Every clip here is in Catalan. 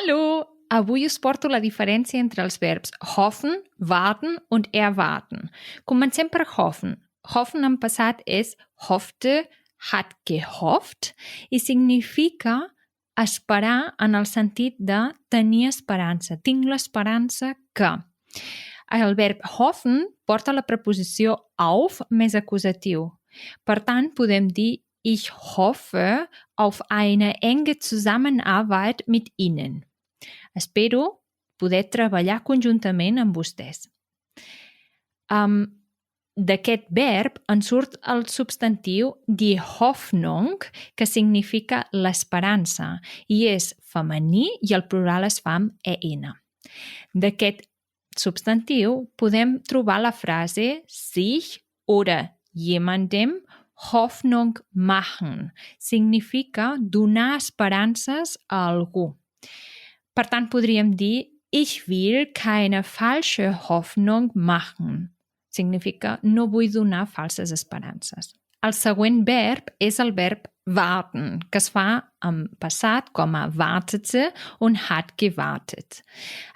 Hallo! Avui us porto la diferència entre els verbs hoffen, warten und erwarten. Comencem per hoffen. Hoffen en passat és hoffte, hat gehofft i significa esperar en el sentit de tenir esperança. Tinc l'esperança que. El verb hoffen porta la preposició auf més acusatiu. Per tant, podem dir ich hoffe auf eine enge Zusammenarbeit mit Ihnen. Espero poder treballar conjuntament amb vostès. D'aquest verb en surt el substantiu die Hoffnung, que significa l'esperança, i és femení i el plural es fa amb EN. D'aquest substantiu podem trobar la frase sich oder jemandem Hoffnung machen. Significa donar esperances a algú. Per tant, podríem dir ich will keine falsche Hoffnung machen. Significa no vull donar falses esperances. El següent verb és el verb warten, que es fa en passat com a wartete und hat gewartet.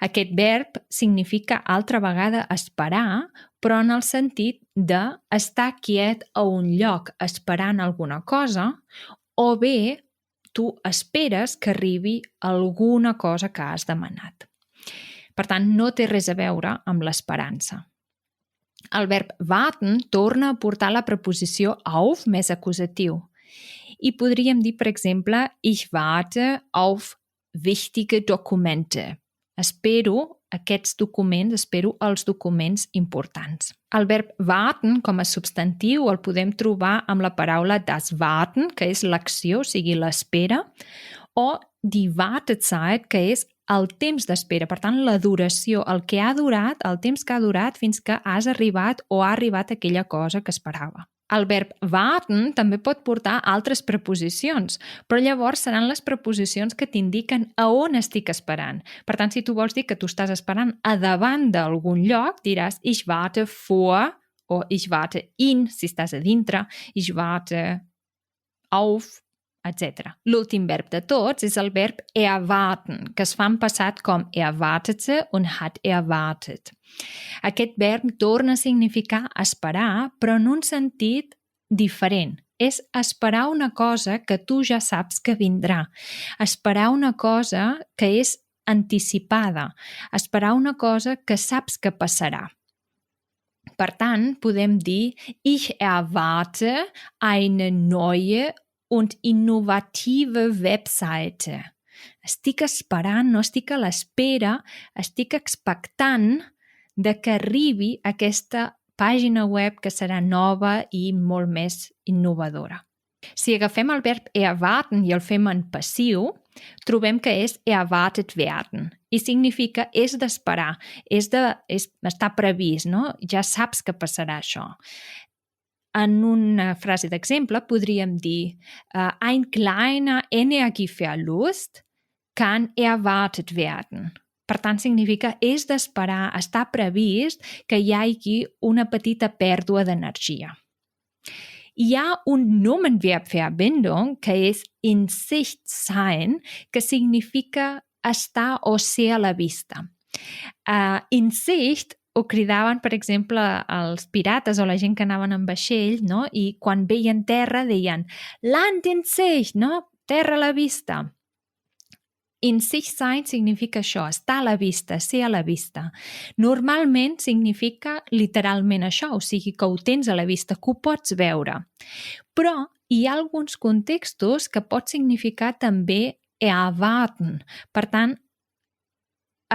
Aquest verb significa altra vegada esperar, però en el sentit d'estar quiet a un lloc esperant alguna cosa, o bé tu esperes que arribi alguna cosa que has demanat. Per tant, no té res a veure amb l'esperança. El verb warten torna a portar la preposició auf més acusatiu. I podríem dir, per exemple, ich warte auf wichtige Dokumente. Espero aquests documents, espero els documents importants. El verb warten com a substantiu el podem trobar amb la paraula das Warten, que és l'acció, o sigui, l'espera, o die Wartezeit, que és el temps d'espera, per tant, la duració, el que ha durat, el temps que ha durat fins que has arribat o ha arribat aquella cosa que esperava. El verb warten també pot portar altres preposicions, però llavors seran les preposicions que t'indiquen a on estic esperant. Per tant, si tu vols dir que tu estàs esperant a davant d'algun lloc, diràs ich warte vor o ich warte in, si estàs a dintre, ich warte auf, etc. L'últim verb de tots és el verb erwarten, que es fa en passat com erwartete und hat erwartet. Aquest verb torna a significar esperar, però en un sentit diferent. És esperar una cosa que tu ja saps que vindrà. Esperar una cosa que és anticipada. Esperar una cosa que saps que passarà. Per tant, podem dir ich erwarte eine neue und innovative Webseite. Estic esperant, no estic a l'espera, estic expectant de que arribi aquesta pàgina web que serà nova i molt més innovadora. Si agafem el verb erwarten i el fem en passiu, trobem que és erwartet werden i significa és d'esperar, està previst, no? Ja saps que passarà això. En una frase d'exemple podríem dir ein kleiner Energieverlust kann erwartet werden. Per tant, significa és d'esperar, està previst que hi hagi una petita pèrdua d'energia. Hi ha un Nomenverbverbindung que és in Sicht sein, que significa estar o ser a la vista. In Sicht ho cridaven, per exemple, els pirates o la gent que anaven en vaixell, no? I quan veien terra deien Land in Sicht, no? Terra a la vista. In Sicht sein significa això, estar a la vista, ser a la vista. Normalment significa literalment això, o sigui que ho tens a la vista, que ho pots veure. Però hi ha alguns contextos que pot significar també erwarten. Per tant,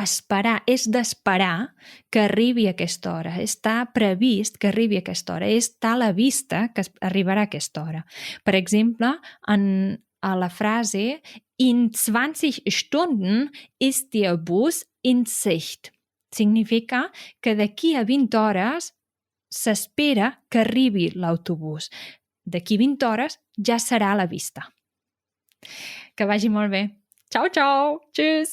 esperar, és d'esperar que arribi a aquesta hora, està previst que arribi a aquesta hora, està a la vista que arribarà a aquesta hora. Per exemple, a la frase in 20 Stunden ist der Bus in Sicht. Significa que d'aquí a 20 hores s'espera que arribi l'autobús. D'aquí 20 hores ja serà a la vista. Que vagi molt bé. Ciao, ciao! Tschüss!